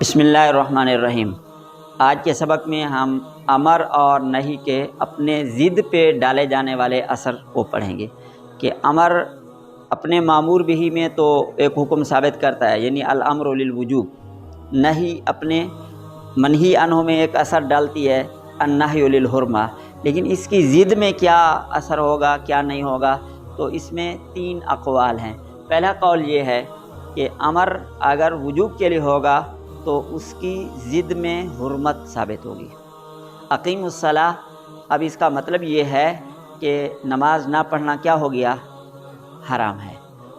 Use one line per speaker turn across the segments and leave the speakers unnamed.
بسم اللہ الرحمن الرحیم۔ آج کے سبق میں ہم امر اور نہی کے اپنے ضد پہ ڈالے جانے والے اثر کو پڑھیں گے کہ امر اپنے مامور بھی میں تو ایک حکم ثابت کرتا ہے، یعنی الامر للوجوب، نہی اپنے منہی عنہ میں ایک اثر ڈالتی ہے، النہی للحرمہ، لیکن اس کی ضد میں کیا اثر ہوگا کیا نہیں ہوگا، تو اس میں تین اقوال ہیں۔ پہلا قول یہ ہے کہ امر اگر وجوب کے لیے ہوگا تو اس کی ضد میں حرمت ثابت ہوگی۔ اقیم الصلاۃ، اب اس کا مطلب یہ ہے کہ نماز نہ پڑھنا کیا ہو گیا، حرام ہے۔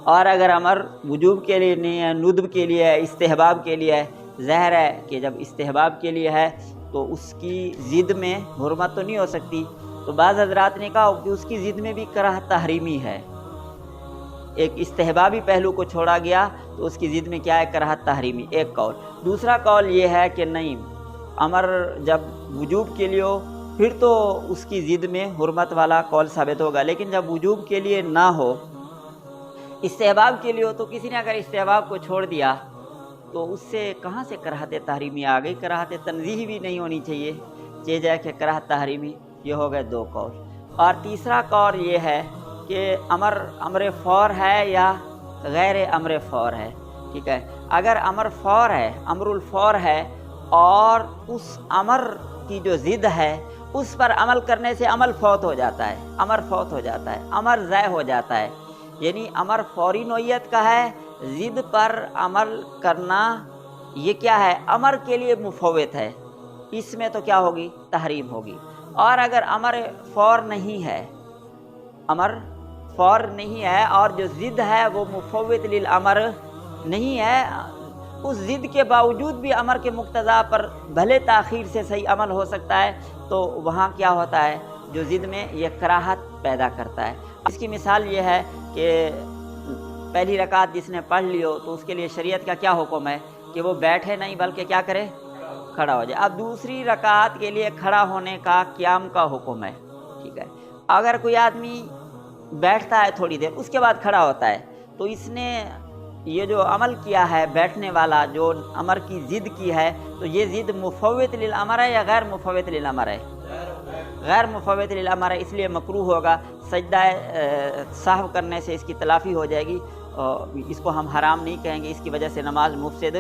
اور اگر امر وجوب کے لیے نہیں ہے، ندب کے لیے ہے، استحباب کے لیے ہے، ظاہر ہے کہ جب استحباب کے لیے ہے تو اس کی ضد میں حرمت تو نہیں ہو سکتی، تو بعض حضرات نے کہا کہ اس کی ضد میں بھی کراہت تحریمی ہے، ایک استحبابی پہلو کو چھوڑا گیا تو اس کی ضد میں کیا ہے، کراہت تحریمی، ایک قول۔ دوسرا قول یہ ہے کہ نہیں، امر جب وجوب کے لیے ہو پھر تو اس کی ضد میں حرمت والا قول ثابت ہوگا، لیکن جب وجوب کے لیے نہ ہو، استحباب کے لیے ہو، تو کسی نے اگر استحباب کو چھوڑ دیا تو اس سے کہاں سے کراہت تحریمی آ گئی، کراہت تنزیہی بھی نہیں ہونی چاہیے، یہ جائے کہ کراہت تحریمی۔ یہ ہو گئے دو قول۔ اور تیسرا قول یہ ہے کہ امر فور ہے یا غیر امر فور ہے، ٹھیک ہے۔ اگر امر فور ہے، امر الفور ہے، اور اس امر کی جو ضد ہے اس پر عمل کرنے سے عمل فوت ہو جاتا ہے، امر فوت ہو جاتا ہے، امر ضائع ہو جاتا ہے، یعنی امر فوری نوعیت کا ہے، ضد پر عمل کرنا یہ کیا ہے، امر کے لیے مفوت ہے، اس میں تو کیا ہوگی، تحریم ہوگی۔ اور اگر امر فور نہیں ہے، امر فور نہیں ہے اور جو ضد ہے وہ مفوت للامر نہیں ہے، اس ضد کے باوجود بھی امر کے مقتضا پر بھلے تاخیر سے صحیح عمل ہو سکتا ہے، تو وہاں کیا ہوتا ہے، جو ضد میں یہ کراہت پیدا کرتا ہے۔ اس کی مثال یہ ہے کہ پہلی رکعت جس نے پڑھ لی ہو تو اس کے لیے شریعت کا کیا حکم ہے کہ وہ بیٹھے نہیں بلکہ کیا کرے، کھڑا ہو جائے۔ اب دوسری رکعت کے لیے کھڑا ہونے کا قیام کا حکم ہے، ٹھیک ہے۔ اگر کوئی آدمی بیٹھتا ہے تھوڑی دیر اس کے بعد کھڑا ہوتا ہے، تو اس نے یہ جو عمل کیا ہے بیٹھنے والا، جو امر کی ضد کی ہے، تو یہ ضد مفوت للامر ہے یا غیر مفوت للامر ہے، غیر مفوت للامر ہے، اس لیے مکروہ ہوگا، سجدہ سہو کرنے سے اس کی تلافی ہو جائے گی، اس کو ہم حرام نہیں کہیں گے، اس کی وجہ سے نماز مفسد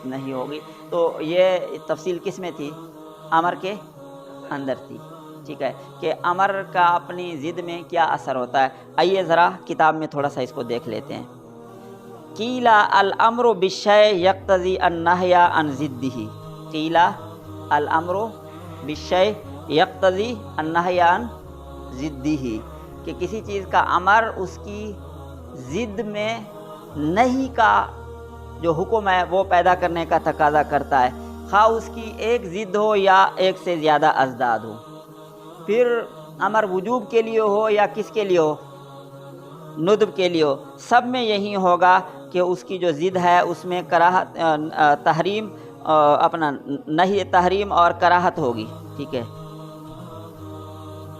نہیں ہوگی۔ تو یہ تفصیل کس میں تھی، امر کے اندر تھی، ٹھیک ہے، کہ امر کا اپنی ضد میں کیا اثر ہوتا ہے۔ آئیے ذرا کتاب میں تھوڑا سا اس کو دیکھ لیتے ہیں۔ قیل الامر بالشیء یقتضی النہی عن ضدہ، قیل الامر بالشیء یقتضی النہی عن ضدہ، کہ کسی چیز کا امر اس کی ضد میں نہیں کا جو حکم ہے وہ پیدا کرنے کا تقاضا کرتا ہے، خواہ اس کی ایک ضد ہو یا ایک سے زیادہ ازداد ہو۔ پھر امر وجوب کے لیے ہو یا کس کے لیے ہو، ندب کے لیے ہو، سب میں یہی ہوگا کہ اس کی جو ضد ہے اس میں کراہت تحریم، اپنا نہی تحریم اور کراہت ہوگی، ٹھیک ہے،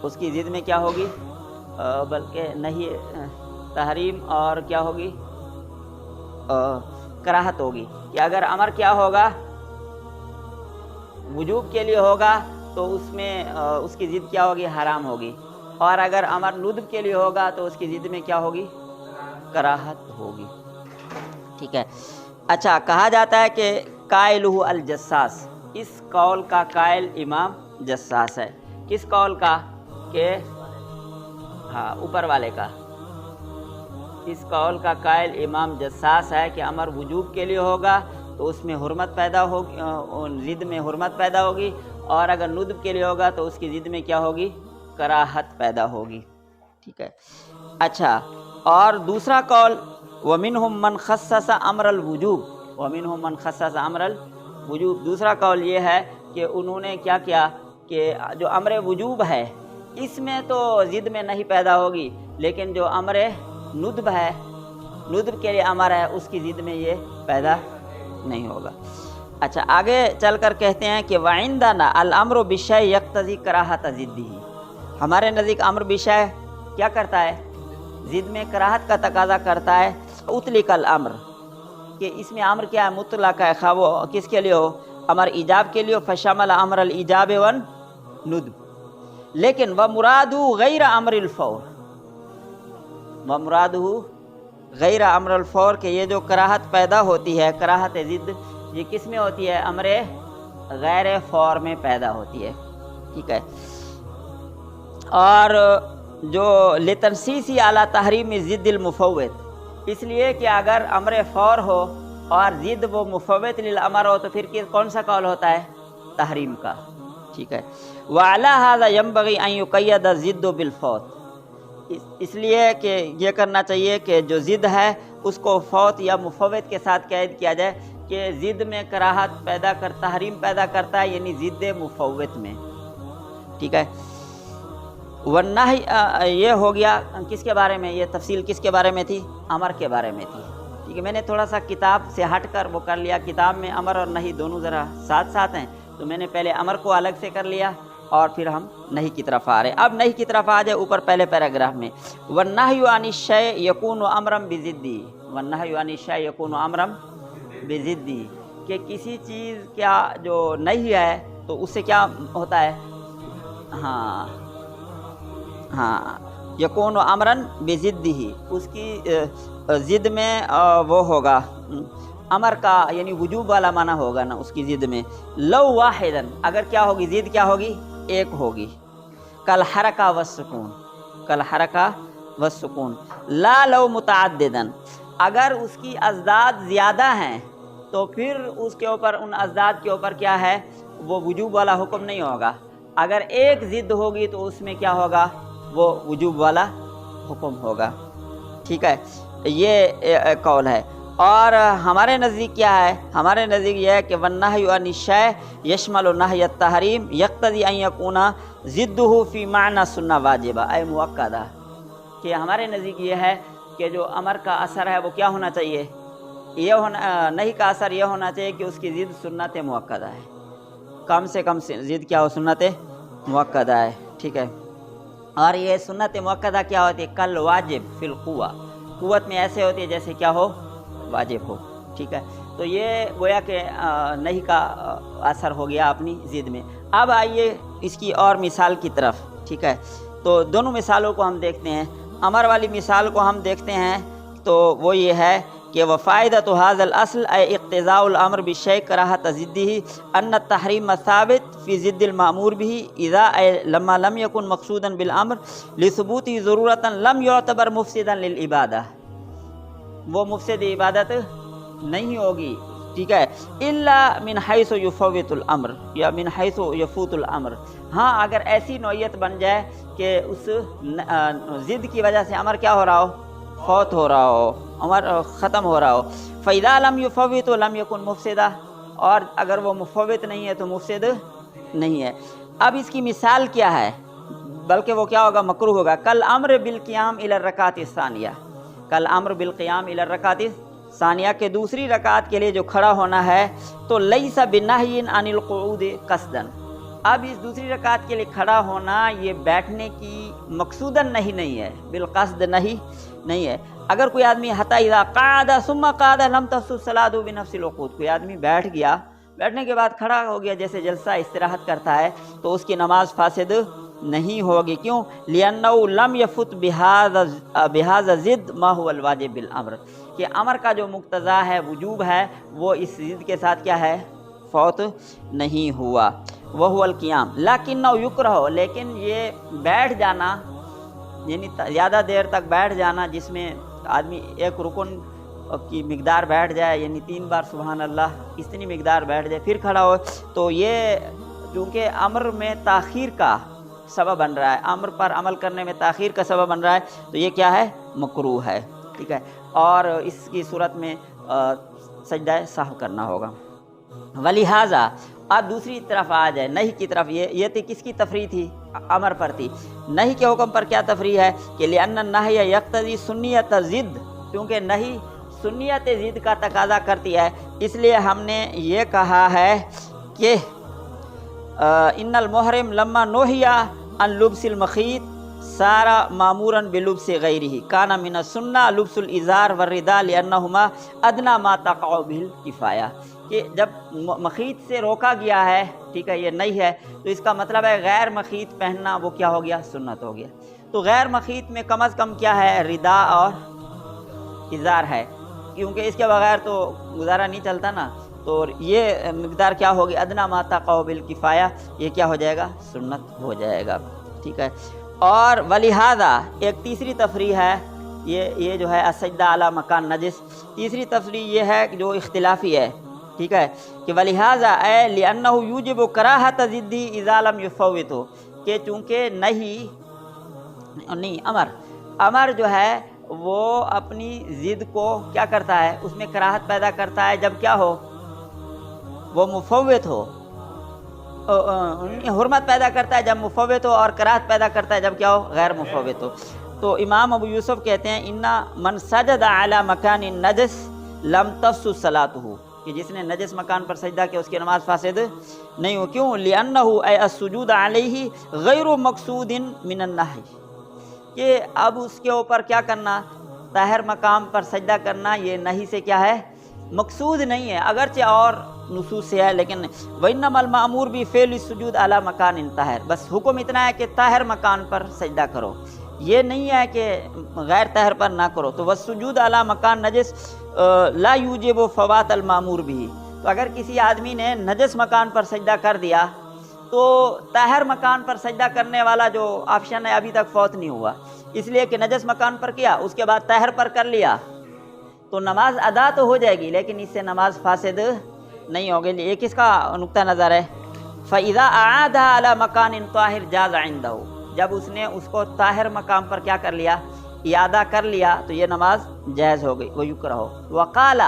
اس کی ضد میں کیا ہوگی، بلکہ نہی تحریم اور کیا ہوگی، کراہت ہوگی، کہ اگر امر کیا ہوگا، وجوب کے لیے ہوگا تو اس میں اس کی ضد کیا ہوگی، حرام ہوگی، اور اگر امر ندب کے لیے ہوگا تو اس کی ضد میں کیا ہوگی، کراہت ہوگی، ٹھیک ہے۔ اچھا، کہا جاتا ہے کہ قائلہ الجساس، اس قول کا قائل امام جساس ہے، کس قول کا، کہ ہاں اوپر والے کا، اس قول کا قائل امام جساس ہے کہ امر وجوب کے لیے ہوگا تو اس میں حرمت پیدا ہوگی، ضد میں حرمت پیدا ہوگی، اور اگر ندب کے لیے ہوگا تو اس کی ضد میں کیا ہوگی، کراہت پیدا ہوگی، ٹھیک ہے۔ اچھا، اور دوسرا قول وَمِنْهُمْ مَنْ خَصَّصَ أَمْرَ الْوُجُوبِ، وَمِنْهُمْ مَنْ خَصَّصَ أَمْرَ الْوُجُوبِ، دوسرا قول یہ ہے کہ انہوں نے کیا کیا کہ جو امر وجوب ہے اس میں تو ضد میں نہیں پیدا ہوگی، لیکن جو امر ندب ہے، ندب کے لیے امر ہے، اس کی ضد میں یہ پیدا نہیں ہوگا۔ اچھا، آگے چل کر کہتے ہیں کہ وَعِنْدَنَا الْأَمْرُ بِالشَّيْءِ يَقْتَضِي كَرَاهَةَ ضِدِّهِ، ہمارے نزدیک امر بالشیء کیا کرتا ہے، ضد میں کراہت کا تقاضا کرتا ہے۔ اطلق الامر، کہ اس میں امر کیا ہے؟ مطلق ہے، خواہ وہ کس کے لیے ہو؟ امر ایجاب کے لیے ہو، فشمل امر الایجاب والندب. لیکن ومرادہ غیر امر الفور، ومرادہ غیر امر الفور، کہ یہ جو کراہت پیدا ہوتی ہے، کراہت ضد، یہ کس میں ہوتی ہے؟ امر غیر فور میں پیدا ہوتی ہے. ٹھیک ہے. اور جو لتنسیسی اعلیٰ تحریم ضد المفوت، اس لیے کہ اگر امر فور ہو اور ضد وہ مفوت للامر ہو تو پھر کون سا قول ہوتا ہے؟ تحریم کا. ٹھیک ہے. وعلی ھذا ینبغی ان یقید الضد بالفوت، اس لیے کہ یہ کرنا چاہیے کہ جو ضد ہے اس کو فوت یا مفوت کے ساتھ قید کیا جائے کہ ضد میں کراہت پیدا کر، تحریم پیدا کرتا ہے، یعنی ضد مفوت میں. ٹھیک ہے. والنہی، یہ ہو گیا کس کے بارے میں؟ یہ تفصیل کس کے بارے میں تھی؟ امر کے بارے میں تھی. ٹھیک ہے. میں نے تھوڑا سا کتاب سے ہٹ کر وہ کر لیا، کتاب میں امر اور نہی دونوں ذرا ساتھ ساتھ ہیں، تو میں نے پہلے امر کو الگ سے کر لیا اور پھر ہم نہی کی طرف آ رہے ہیں. اب نہی کی طرف آ جائے اوپر پہلے پیراگراف میں، والنہی عن الشیء یکون امرا بضدہ، والنہی عن الشیء یکون امرا بضدہ، کہ کسی چیز کیا جو نہیں ہے تو اس سے کیا ہوتا ہے؟ ہاں یکون امرن بضدہ، اس کی ضد میں وہ ہوگا امر کا، یعنی وجوب والا معنی ہوگا نا اس کی ضد میں. لو واحدا، اگر کیا ہوگی؟ ضد کیا ہوگی؟ ایک ہوگی. کالحرکہ والسکون، کالحرکہ والسکون. لا لو متعددا، اگر اس کی ازداد زیادہ ہیں تو پھر اس کے اوپر، ان ازداد کے اوپر کیا ہے؟ وہ وجوب والا حکم نہیں ہوگا. اگر ایک ضد ہوگی تو اس میں کیا ہوگا؟ وہ وجوب والا حکم ہوگا. ٹھیک ہے. یہ قول ہے. اور ہمارے نزدیک کیا ہے؟ ہمارے نزدیک یہ ہے کہ والنہی عن الشیء یشمل نہی التحریم یقتضی ان یکون ضدہ فی معنی سنہ واجبہ اے مؤکدہ، کہ ہمارے نزدیک یہ ہے کہ جو امر کا اثر ہے وہ کیا ہونا چاہیے؟ یہ ہونا، نہی کا اثر یہ ہونا چاہیے کہ اس کی ضد سنت مؤکدہ ہے، کم سے کم ضد کیا ہو؟ سنت مؤکدہ ہے. ٹھیک ہے. اور یہ سنت مؤکدہ کیا ہوتی ہے؟ کل واجب فی القوہ، قوت میں ایسے ہوتی ہے جیسے کیا ہو؟ واجب ہو. ٹھیک ہے. تو یہ گویا کہ نہیں کا اثر ہو گیا اپنی ضد میں. اب آئیے اس کی اور مثال کی طرف. ٹھیک ہے. تو دونوں مثالوں کو ہم دیکھتے ہیں. امر والی مثال کو ہم دیکھتے ہیں تو وہ یہ ہے کہ وفائدۃ ھذا الاصل اے اقتضاء الامر بالشیء کراہۃ ضدہ ان التحریم ثابت فی ضد المأمور به اذا لما لم يكن مقصودا بالامر لثبوت ضرورۃ لم يعتبر مفسدا للعبادہ، وہ مفسد عبادت نہیں ہوگی. ٹھیک ہے. الا من حیث یفوت الامر، یا من حیث یفوت الامر. ہاں اگر ایسی نوعیت بن جائے کہ اس ضد کی وجہ سے امر کیا ہو رہا ہو؟ فوت ہو رہا ہو، امر ختم ہو رہا ہو. فَإِذَا لَمْ يُفَوِّتُ لَمْ يَكُنْ مُفْسِدًا، اور اگر وہ مفوت نہیں ہے تو مفسد نہیں ہے. اب اس کی مثال کیا ہے؟ بلکہ وہ کیا ہوگا؟ مکروہ ہوگا. کل امر بالقیام الی الرکعۃ الثانیہ، کل امر بالقیام الی الرکعۃ الثانیہ، کے دوسری رکعت کے لیے جو کھڑا ہونا ہے تو لیس بنہی عن القعود قصدا. اب اس دوسری رکعت کے لیے کھڑا ہونا یہ بیٹھنے کی مقصوداً نہیں ہے، بالقصد نہیں ہے. اگر کوئی آدمی حتی اذا قعد ثم قعد لم تفسد الصلاۃ بنفس الوقوت، کوئی آدمی بیٹھ گیا، بیٹھنے کے بعد کھڑا ہو گیا جیسے جلسہ استراحت کرتا ہے، تو اس کی نماز فاسد نہیں ہوگی. کیوں؟ لِأَنَّهُ لَمْ يَفُتْ بِهَذَا الضِّدِّ مَا هُوَ الْوَاجِبُ بِالْأَمْرِ، کہ امر کا جو مقتضا ہے، وجوب ہے، وہ اس ضد کے ساتھ کیا ہے؟ فوت نہیں ہوا. وَهُوَ الْقِيَامُ لَكِنَّهُ يُكْرَهُ، لیکن یہ بیٹھ جانا، یعنی زیادہ دیر تک بیٹھ جانا، جس میں آدمی ایک رکن کی مقدار بیٹھ جائے، یعنی 3 بار سبحان اللہ اتنی مقدار بیٹھ جائے پھر کھڑا ہو، تو یہ چونکہ امر میں تاخیر کا سبب بن رہا ہے، امر پر عمل کرنے میں تاخیر کا سبب بن رہا ہے، تو یہ کیا ہے؟ مکروہ ہے. ٹھیک ہے. اور اس کی صورت میں سجدہ سہو کرنا ہوگا. ولہذا اب دوسری طرف آ جائے، نہیں کی طرف. یہ تھی کس کی تفریح تھی؟ امر پر تھی. نہیں کے حکم پر کیا تفریح ہے؟ کہ لأن النہی یقتضی سنیت ضد، کیونکہ نہیں سنیت ضد کا تقاضا کرتی ہے، اس لیے ہم نے یہ کہا ہے کہ ان المحرم لما نہی عن لبس المخیط سارا معموراً بلبس غیرہ کانا من السنہ لبس الازار والرداء لانہما ادنی ما تقع بہ الکفایہ، کہ جب مخیط سے روکا گیا ہے، ٹھیک ہے، یہ نہیں ہے، تو اس کا مطلب ہے غیر مخیط پہننا وہ کیا ہو گیا؟ سنت ہو گیا۔ تو غیر مخیط میں کم از کم کیا ہے؟ رداء اور ازار ہے، کیونکہ اس کے بغیر تو گزارا نہیں چلتا نا۔ تو یہ مقدار کیا ہوگی؟ ادنی ما تقع بالکفایہ، یہ کیا ہو جائے گا؟ سنت ہو جائے گا، ٹھیک ہے۔ اور ولہذا ایک تیسری تفریح ہے، یہ جو ہے السجدہ علی مکان نجس، تیسری تفریح یہ ہے کہ جو اختلافی ہے، ٹھیک ہے، کہ ولہذا اے لأنہ یوجب کراہۃ ضدی اذا لم یفوت، کہ چونکہ نہیں امر جو ہے وہ اپنی ضد کو کیا کرتا ہے؟ اس میں کراہت پیدا کرتا ہے جب کیا ہو؟ وہ مفوت ہو، حرمت پیدا کرتا ہے جب مفوت ہو، اور کراہت پیدا کرتا ہے جب کیا ہو؟ غیر مفوت ہو۔ تو امام ابو یوسف کہتے ہیں انا من سجد علی مکان نجس لم تفسد صلاتہ، کہ جس نے نجس مکان پر سجدہ کیا اس کی نماز فاسد نہیں ہو۔ کیوں؟ لأنہ اے السجود علیہ غیر مقصود من النہی، کہ اب اس کے اوپر کیا کرنا؟ طاہر مقام پر سجدہ کرنا یہ نہیں سے کیا ہے؟ مقصود نہیں ہے، اگرچہ اور نصوص سے ہے، لیکن وَإِنَّمَا الْمَأْمُورُ بِفِعْلِ السُّجُودِ عَلَى مَكَانٍ طاہر، بس حکم اتنا ہے کہ طاہر مکان پر سجدہ کرو، یہ نہیں ہے کہ غیر طاہر پر نہ کرو۔ تو وَالسُّجُودُ عَلَى مَكَانٍ نَجِسٍ لَا يُوجِبُ فَوَاتَ الْمَأْمُورِ بِهِ، تو اگر کسی آدمی نے نجس مکان پر سجدہ کر دیا تو طاہر مکان پر سجدہ کرنے والا جو آپشن ہے ابھی تک فوت نہیں ہوا، اس لیے کہ نجس مکان پر کیا، اس کے بعد طاہر پر کر لیا تو نماز ادا تو ہو جائے گی، لیکن اس سے نماز فاسد نہیں ہوگی۔ ایک اس کا نقطہ نظر ہے فَإِذَا أَعَادَهَا عَلَى مَكَانٍ طَاهِرٍ جَازَ عِندَهُ، جب اس نے اس کو طاہر مقام پر کیا کر لیا؟ اعادہ کر لیا، تو یہ نماز جائز ہو گئی۔ وَيُكْرَهُ وَقَالَ،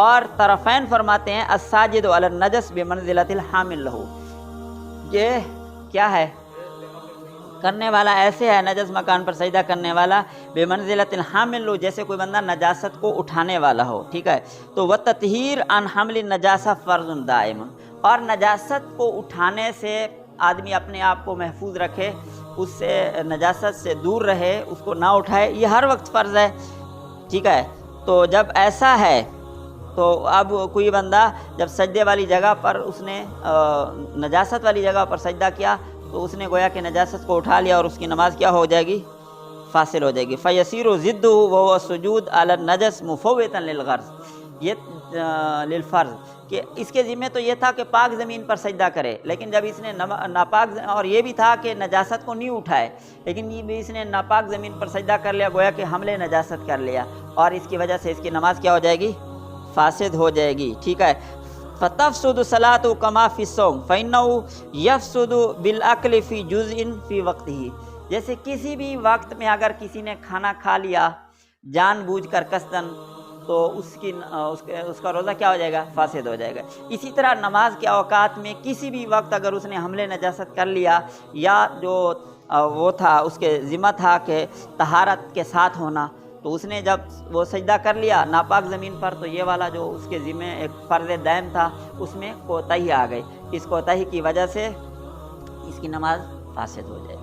اور طرفین فرماتے ہیں الساجد علی النجس بمنزلۃ الحامل لہ، یہ کیا ہے؟ کرنے والا ایسے ہے، نجس مکان پر سجدہ کرنے والا بمنزلۃ الحامل لہ، جیسے کوئی بندہ نجاست کو اٹھانے والا ہو، ٹھیک ہے۔ تو وَالتَّطْہِيرُ عَنْ حَمْلِ النَّجَاسَةِ فَرْضٌ دَائِمٌ، اور نجاست کو اٹھانے سے آدمی اپنے آپ کو محفوظ رکھے، اس سے نجاست سے دور رہے، اس کو نہ اٹھائے، یہ ہر وقت فرض ہے، ٹھیک ہے۔ تو جب ایسا ہے تو اب کوئی بندہ جب سجدے والی جگہ پر اس نے نجاست والی جگہ پر سجدہ کیا تو اس نے گویا کہ نجاست کو اٹھا لیا، اور اس کی نماز کیا ہو جائے گی؟ فاصل ہو جائے گی۔ فَيَصِيرُ ضِدُّهُ وَهُوَ السُّجُودُ عَلَى النَّجَسِ مُفَوِّتًا لِلْغَرْضِ، یہ للفرض، کہ اس کے ذمہ تو یہ تھا کہ پاک زمین پر سجدہ کرے، لیکن جب اس نے ناپاک، اور یہ بھی تھا کہ نجاست کو نہیں اٹھائے، لیکن یہ بھی اس نے ناپاک زمین پر سجدہ کر لیا، گویا کہ حمل نجاست کر لیا، اور اس کی وجہ سے اس کی نماز کیا ہو جائے گی؟ فاسد ہو جائے گی، ٹھیک ہے۔ فَتَفْسُدُ صَلَاتُهُ كَمَا فِي الصَّوْمِ فَإِنَّهُ يَفْسُدُ بِالْأَكْلِ فِي جُزْءٍ فِي وَقْتِهِ، جیسے کسی بھی وقت میں اگر کسی نے کھانا کھا لیا جان بوجھ کر قصداً، تو اس کا روزہ کیا ہو جائے گا؟ فاسد ہو جائے گا۔ اسی طرح نماز کے اوقات میں کسی بھی وقت اگر اس نے حمل نجاست کر لیا، یا جو وہ تھا اس کے ذمہ تھا کہ طہارت کے ساتھ ہونا، تو اس نے جب وہ سجدہ کر لیا ناپاک زمین پر، تو یہ والا جو اس کے ذمہ ایک فرض دائم تھا اس میں کوتاہی آ گئی، اس کوتاہی کی وجہ سے اس کی نماز فاسد ہو جائے۔